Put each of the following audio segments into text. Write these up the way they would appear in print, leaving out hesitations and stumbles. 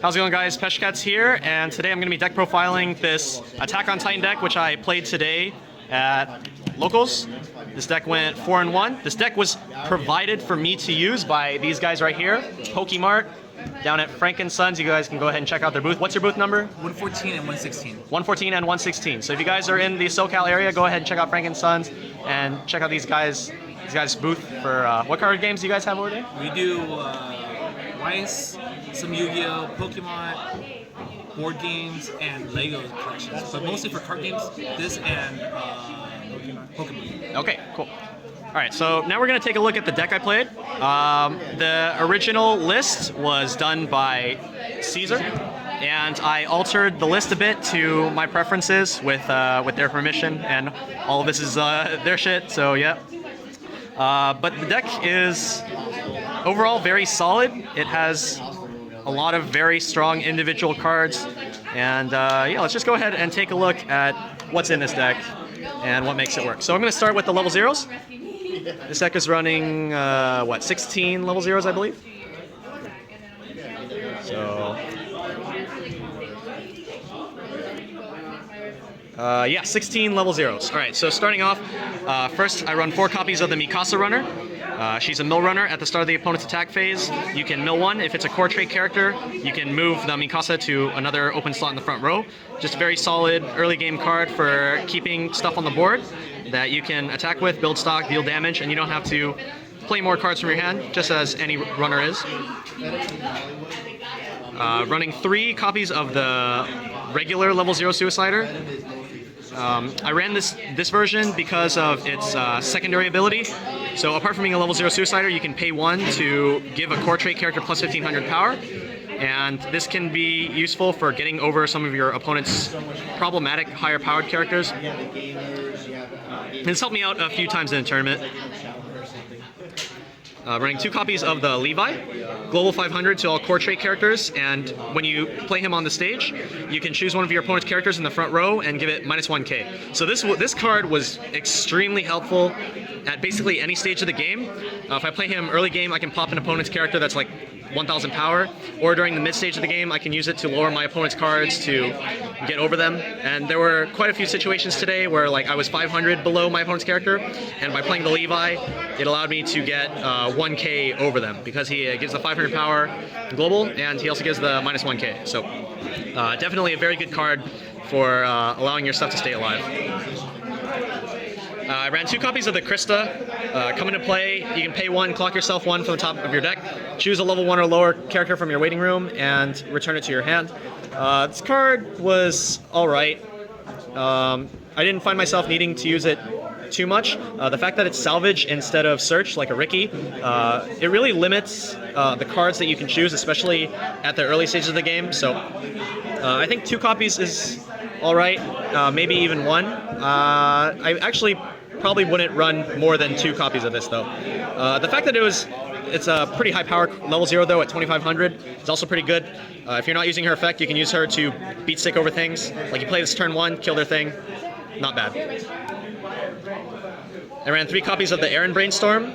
How's it going, guys? Peshkats here, and today I'm going to be deck profiling this Attack on Titan deck, which I played today at Locals. This deck went 4-1. This deck was provided for me to use by these guys right here, Pokemart, down at Frank & Sons. You guys can go ahead and check out their booth. What's your booth number? 114 and 116. 114 and 116. So if you guys are in the SoCal area, go ahead and check out Frank & Sons and check out these guys' booth for what card games do you guys have over there? We do Weiss, some Yu-Gi-Oh, Pokemon, board games, and Lego collections. But mostly for card games, this and Pokemon. Okay, cool. Alright, so now we're going to take a look at the deck I played. The original list was done by Caesar, and I altered the list a bit to my preferences with their permission, and all of this is their shit, so yeah. But the deck is overall very solid. It has a lot of very strong individual cards, and yeah, let's just go ahead and take a look at what's in this deck and what makes it work. So I'm going to start with the level zeros. This deck is running, 16 level zeros, I believe? So, yeah, 16 level zeros. All right, so starting off, first I run 4 copies of the Mikasa runner. She's a mill runner. At the start of the opponent's attack phase, you can mill one. If it's a core trait character, you can move the Mikasa to another open slot in the front row. Just a very solid early game card for keeping stuff on the board that you can attack with, build stock, deal damage, and you don't have to play more cards from your hand, just as any runner is. Running 3 copies of the regular level 0 Suicider. I ran this version because of its secondary ability. So apart from being a level 0 Suicider, you can pay 1 to give a core trait character plus 1500 power. And this can be useful for getting over some of your opponent's problematic higher powered characters. It's helped me out a few times in a tournament. Running 2 copies of the Levi, Global 500 to all core trait characters, and when you play him on the stage, you can choose one of your opponent's characters in the front row and give it -1k. So this card was extremely helpful at basically any stage of the game. If I play him early game, I can pop an opponent's character that's like 1000 power, or during the mid stage of the game, I can use it to lower my opponent's cards to get over them. And there were quite a few situations today where like I was 500 below my opponent's character, and by playing the Levi, it allowed me to get 1k over them because he gives the 500 power global, and he also gives the -1k. So definitely a very good card for allowing your stuff to stay alive. I ran 2 copies of the Krista. Come into play, you can pay 1, clock yourself 1 from the top of your deck, choose a level 1 or lower character from your waiting room, and return it to your hand. This card was alright. I didn't find myself needing to use it too much. The fact that it's salvage instead of search, like a Ricky, it really limits the cards that you can choose, especially at the early stages of the game. So I think 2 copies is alright, maybe even 1. I actually probably wouldn't run more than 2 copies of this though. The fact that it's a pretty high power level 0 though at 2500 is also pretty good. If you're not using her effect, you can use her to beat stick over things. Like you play this turn 1, kill their thing. Not bad. I ran 3 copies of the Aaron Brainstorm.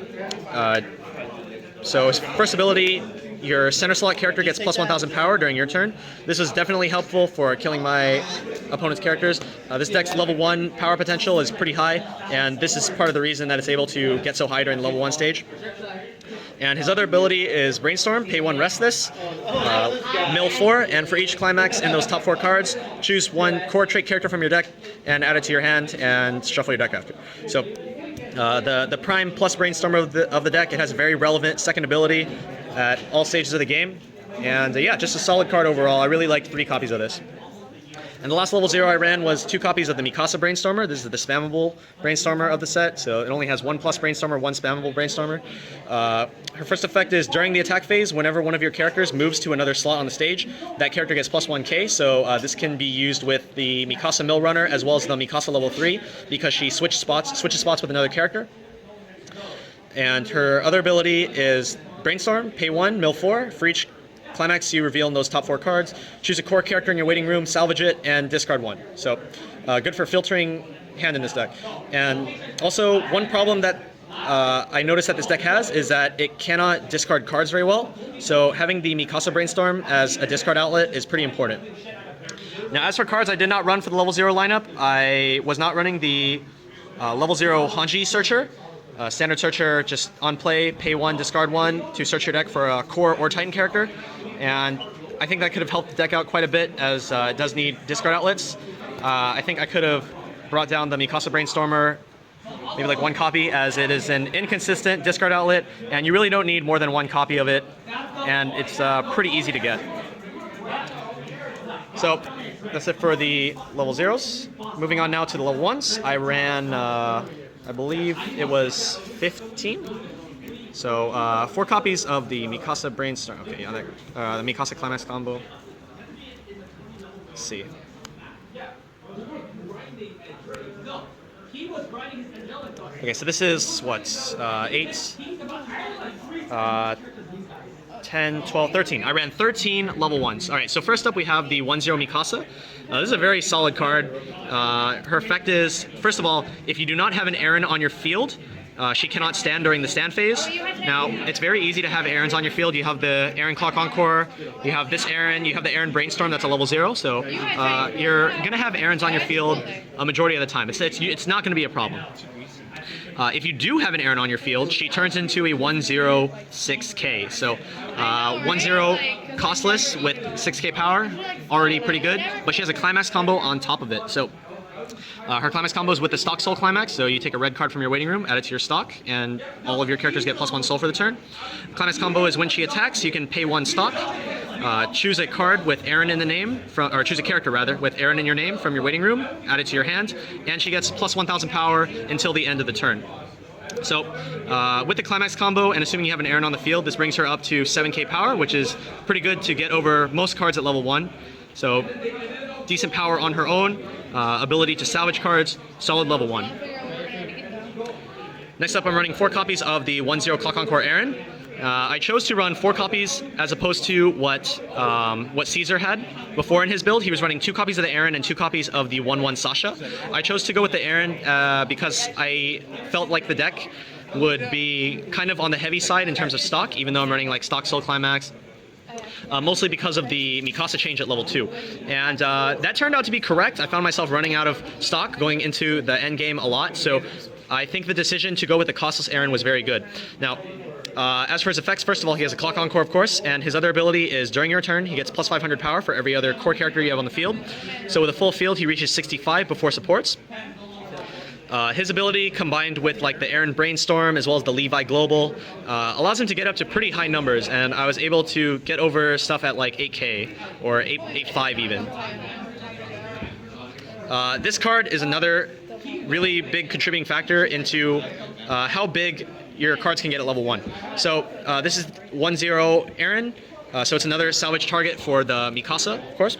So his first ability, your center slot character gets plus 1000 power during your turn. This is definitely helpful for killing my opponent's characters. This deck's level 1 power potential is pretty high, and this is part of the reason that it's able to get so high during the level 1 stage. And his other ability is Brainstorm, pay 1, rest this, mill 4, and for each climax in those top 4 cards, choose 1 core trait character from your deck and add it to your hand and shuffle your deck after. So the prime plus Brainstorm of the deck, it has a very relevant second ability at all stages of the game. And yeah, just a solid card overall. I really liked 3 copies of this. And the last level 0 I ran was 2 copies of the Mikasa Brainstormer. This is the spammable Brainstormer of the set, so it only has 1 plus Brainstormer, 1 spammable Brainstormer. Her first effect is during the attack phase, whenever one of your characters moves to another slot on the stage, that character gets plus 1k, so this can be used with the Mikasa Mill Runner as well as the Mikasa level 3, because she switches spots with another character. And her other ability is Brainstorm, pay 1, mill 4, for each climax you reveal in those top 4 cards. Choose a core character in your waiting room, salvage it, and discard 1. So good for filtering hand in this deck. And also, one problem that I noticed that this deck has is that it cannot discard cards very well. So having the Mikasa Brainstorm as a discard outlet is pretty important. Now, as for cards I did not run for the level 0 lineup, I was not running the level 0 Hanji Searcher. Standard Searcher, just on play, pay 1, discard 1 to search your deck for a core or Titan character. And I think that could have helped the deck out quite a bit, as it does need discard outlets. I think I could have brought down the Mikasa Brainstormer, maybe like 1 copy, as it is an inconsistent discard outlet, and you really don't need more than 1 copy of it, and it's pretty easy to get. So that's it for the level 0s. Moving on now to the level 1s. I ran, I believe it was 15. So 4 copies of the Mikasa Brainstorm. Okay, yeah, the Mikasa Climax combo. Let's see. Okay, so this is what, 8, 10, 12, 13. I ran 13 level 1s. All right, so first up we have the 1-0 Mikasa. This is a very solid card. Her effect is, first of all, if you do not have an Aaron on your field, she cannot stand during the stand phase. Now, it's very easy to have Aarons on your field. You have the Aaron Clock Encore, you have this Aaron, you have the Aaron Brainstorm that's a level 0, so you're going to have Aarons on your field a majority of the time. It's not going to be a problem. If you do have an Aaron on your field, she turns into a 1-0 6K. So 1-0 costless with 6K power, already pretty good, but she has a Climax combo on top of it. So her Climax combo is with the stock soul Climax, so you take a red card from your waiting room, add it to your stock, and all of your characters get +1 soul for the turn. Climax combo is when she attacks, you can pay 1 stock, choose a card with Aaron in the name, or choose a character rather, with Aaron in your name from your waiting room, add it to your hand, and she gets +1,000 power until the end of the turn. So with the Climax combo, and assuming you have an Aaron on the field, this brings her up to 7K power, which is pretty good to get over most cards at level 1. So decent power on her own, ability to salvage cards, solid level 1. Next up, I'm running 4 copies of the 1-0 Clock Encore Aaron. I chose to run 4 copies as opposed to what Caesar had before in his build. He was running 2 copies of the Aaron and 2 copies of the 1-1 Sasha. I chose to go with the Aaron because I felt like the deck would be kind of on the heavy side in terms of stock, even though I'm running like stock soul Climax. Mostly because of the Mikasa change at level 2. And that turned out to be correct. I found myself running out of stock going into the end game a lot, so I think the decision to go with the costless Aaron was very good. Now, as for his effects, first of all, he has a Clock Encore, of course, and his other ability is during your turn, he gets +500 power for every other core character you have on the field. So with a full field, he reaches 65 before supports. His ability, combined with like the Aaron Brainstorm as well as the Levi Global, allows him to get up to pretty high numbers, and I was able to get over stuff at like 8K or 8.5 even. This card is another really big contributing factor into how big your cards can get at level 1. So this is 1-0 Aaron, so it's another salvage target for the Mikasa, of course.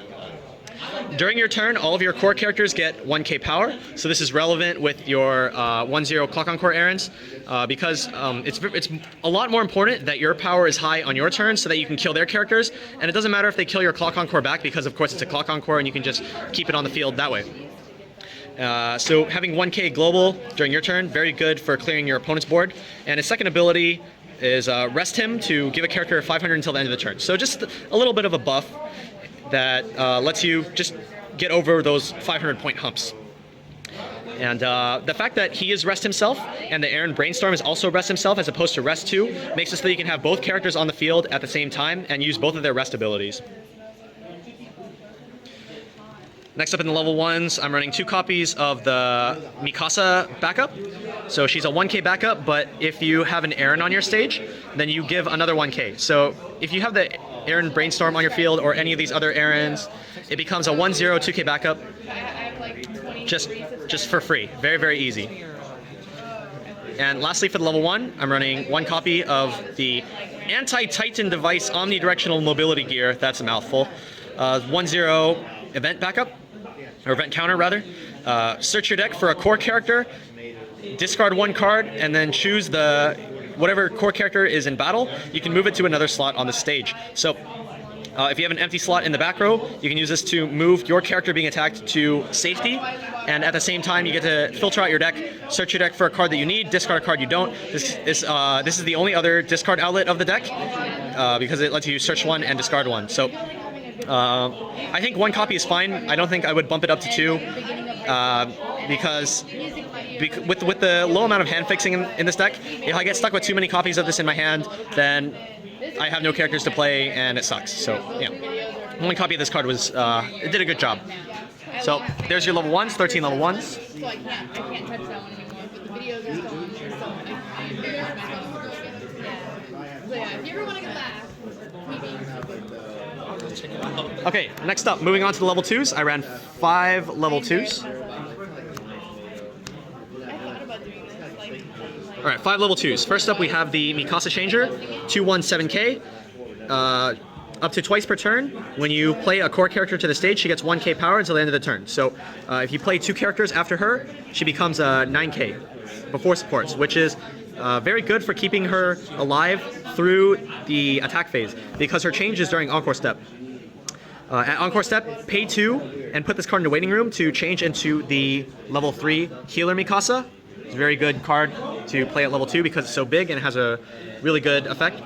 During your turn, all of your core characters get 1K power, so this is relevant with your 1-0 Clock Encore Aarons, because it's a lot more important that your power is high on your turn so that you can kill their characters, and it doesn't matter if they kill your Clock Encore back, because of course it's a Clock Encore and you can just keep it on the field that way. So having 1K global during your turn, very good for clearing your opponent's board, and his second ability is rest him to give a character 500 until the end of the turn. So just a little bit of a buff that lets you just get over those 500 point humps. And the fact that he is rest himself and the Aaron Brainstorm is also rest himself as opposed to rest 2 makes it so that you can have both characters on the field at the same time and use both of their rest abilities. Next up in the level 1s, I'm running 2 copies of the Mikasa backup. So she's a 1K backup, but if you have an Aaron on your stage, then you give another 1K. So if you have the Aaron Brainstorm on your field or any of these other Aarons, it becomes a 1-0 2K backup just for free. Very, very easy. And lastly, for the level 1, I'm running 1 copy of the Anti-Titan Device Omnidirectional Mobility Gear. That's a mouthful. 1-0 event backup, or event counter rather. Search your deck for a core character, discard 1 card, and then choose whatever core character is in battle. You can move it to another slot on the stage. So If you have an empty slot in the back row, you can use this to move your character being attacked to safety, and at the same time you get to filter out your deck, search your deck for a card that you need, discard a card you don't. This is the only other discard outlet of the deck, because it lets you search one and discard one. So I think 1 copy is fine. I don't think I would bump it up to 2, because with the low amount of hand fixing in this deck, if I get stuck with too many copies of this in my hand, then I have no characters to play and it sucks. So yeah, 1 copy of this card was it did a good job. So there's your level 1s, 13 level 1s. So I can't touch that one anymore, but the videos are still on there, so I figured out myself. Yeah. So yeah, if you ever want to go back, maybe. Okay, next up, moving on to the level 2s. I ran 5 level 2s. All right, 5 level 2s. First up, we have the Mikasa Changer, 217K. Up to twice per turn. When you play a core character to the stage, she gets 1K power until the end of the turn. So if you play 2 characters after her, she becomes 9K before supports, which is very good for keeping her alive through the attack phase, because her change is during Encore Step. At Encore Step, pay 2 and put this card in the waiting room to change into the level 3 Healer Mikasa. It's a very good card to play at level 2 because it's so big and it has a really good effect.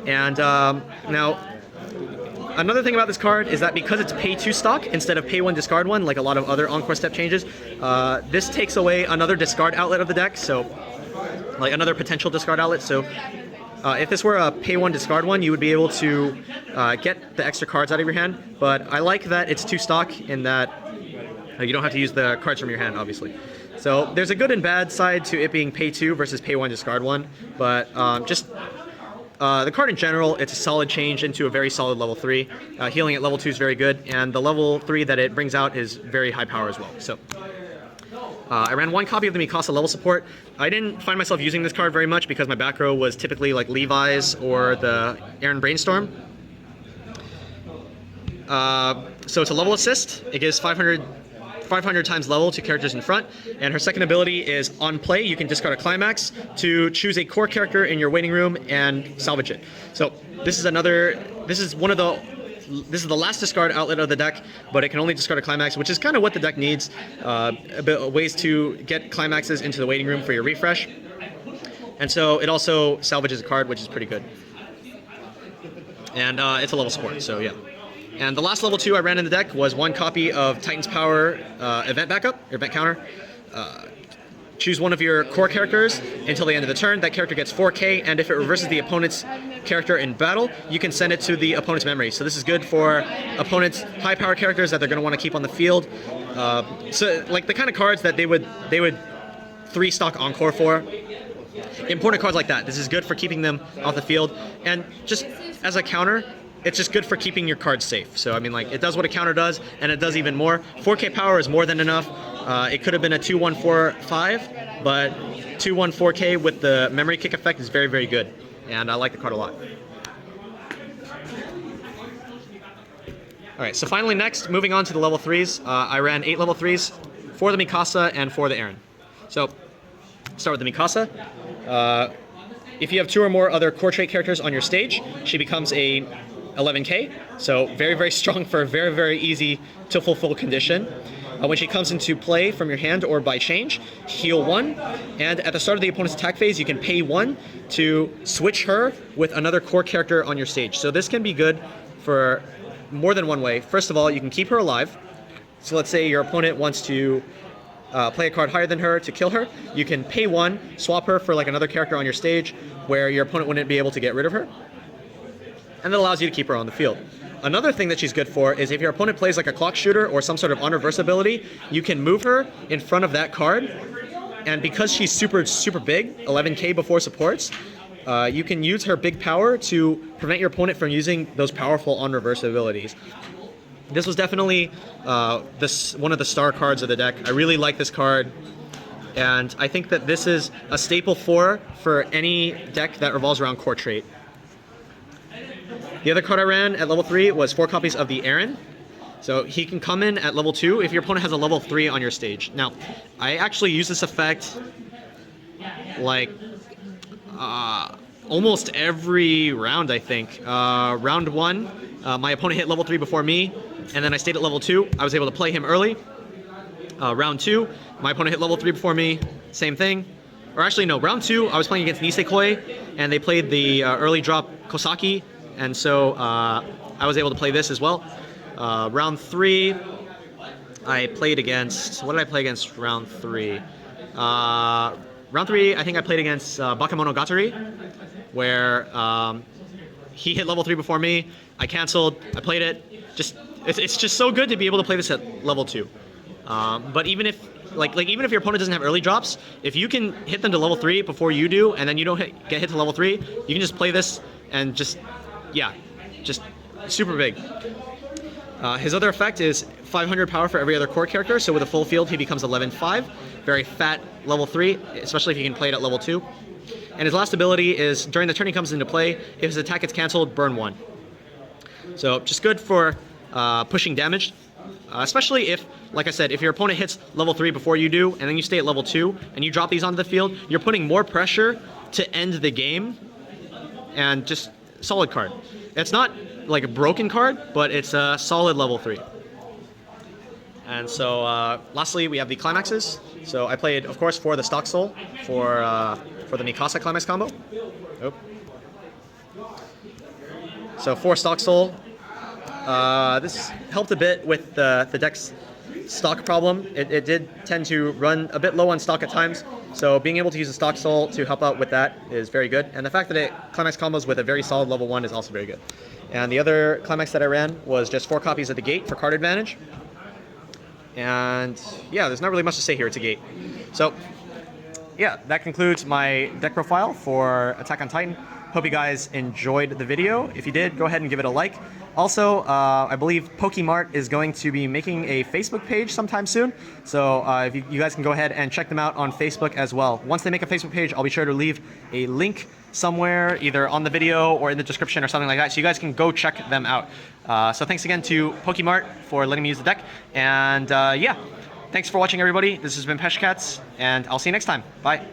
And now, another thing about this card is that because it's pay 2 stock instead of pay 1 discard 1, like a lot of other Encore Step changes, this takes away another discard outlet of the deck, so like another potential discard outlet. So if this were a pay 1 discard 1, you would be able to get the extra cards out of your hand, but I like that it's 2 stock in that you don't have to use the cards from your hand, obviously. So there's a good and bad side to it being pay 2 versus pay 1 discard 1, but the card in general, it's a solid change into a very solid level 3. Healing at level 2 is very good, and the level 3 that it brings out is very high power as well. So I ran 1 copy of the Mikasa level support. I didn't find myself using this card very much because my back row was typically like Levi's or the Aaron Brainstorm. So it's a level assist. It gives 500 times level to characters in front, and her second ability is on play you can discard a Climax to choose a core character in your waiting room and salvage it. So this is the last discard outlet of the deck, but it can only discard a Climax, which is kind of what the deck needs. Ways to get Climaxes into the waiting room for your refresh, and so it also salvages a card, which is pretty good. And it's a level support, so yeah. And the last level 2 I ran in the deck was 1 copy of Titan's Power event backup, or event counter. Choose one of your core characters until the end of the turn. That character gets 4K, and if it reverses the opponent's character in battle, you can send it to the opponent's memory. So this is good for opponents' high power characters that they're going to want to keep on the field. So like the kind of cards that they would 3 stock Encore for. Important cards like that. This is good for keeping them off the field, and just as a counter, it's just good for keeping your cards safe. So I mean, like, it does what a counter does, and it does even more. 4K power is more than enough. It could have been a 2-1-4-5, but 2-1-4K with the memory kick effect is very, very good, and I like the card a lot. All right, so finally next, moving on to the level 3s. I ran 8 level 3s for the Mikasa and for the Aaron. So start with the Mikasa. If you have 2 or more other core trait characters on your stage, she becomes a 11K, so very, very strong for a very, very easy to fulfill condition. When she comes into play from your hand or by change, heal 1, and at the start of the opponent's attack phase, you can pay 1 to switch her with another core character on your stage. So this can be good for more than one way. First of all, you can keep her alive. So let's say your opponent wants to play a card higher than her to kill her. You can pay 1, swap her for like another character on your stage where your opponent wouldn't be able to get rid of her. And that allows you to keep her on the field. Another thing that she's good for is if your opponent plays like a clock shooter or some sort of on-reverse ability, you can move her in front of that card, and because she's super, super big, 11K before supports, you can use her big power to prevent your opponent from using those powerful on-reverse abilities. This was definitely one of the star cards of the deck. I really like this card, and I think that this is a staple for any deck that revolves around core trait. The other card I ran at level 3 was 4 copies of the Aaron. So he can come in at level 2 if your opponent has a level 3 on your stage. Now, I actually use this effect like almost every round, I think. Round 1, my opponent hit level 3 before me, and then I stayed at level 2. I was able to play him early. Round 2, my opponent hit level 3 before me, same thing. Or actually, no, round 2, I was playing against Nisekoi, and they played the early drop Kosaki, and so I was able to play this as well. Round 3, I played against, what did I play against round 3? Round 3, I think I played against Bakemonogatari, where he hit level 3 before me, I canceled, I played it. It's just so good to be able to play this at level 2. But even if even if your opponent doesn't have early drops, if you can hit them to level 3 before you do, and then you don't get hit to level 3, you can just play this and just super big. His other effect is 500 power for every other core character, so with a full field he becomes 11-5. Very fat level 3, especially if you can play it at level 2. And his last ability is, during the turn he comes into play, if his attack gets cancelled, burn 1. So just good for pushing damage. Especially if, like I said, if your opponent hits level 3 before you do, and then you stay at level 2, and you drop these onto the field, you're putting more pressure to end the game, and just solid card. It's not like a broken card, but it's a solid level 3. And so, lastly, we have the Climaxes. So I played, of course, for the Stock Soul, for the Mikasa Climax combo. Oh. So 4 Stock Soul. This helped a bit with the deck's stock problem. It did tend to run a bit low on stock at times, so being able to use a Stock Soul to help out with that is very good. And the fact that it Climax combos with a very solid level 1 is also very good. And the other Climax that I ran was just 4 copies at the gate for card advantage. And yeah, there's not really much to say here, it's a gate. So yeah, that concludes my deck profile for Attack on Titan. Hope you guys enjoyed the video. If you did, go ahead and give it a like. Also, I believe Pokemart is going to be making a Facebook page sometime soon. So if you guys can go ahead and check them out on Facebook as well. Once they make a Facebook page, I'll be sure to leave a link somewhere, either on the video or in the description or something like that, so you guys can go check them out. So thanks again to Pokemart for letting me use the deck. And yeah, thanks for watching, everybody. This has been Peshcats, and I'll see you next time. Bye.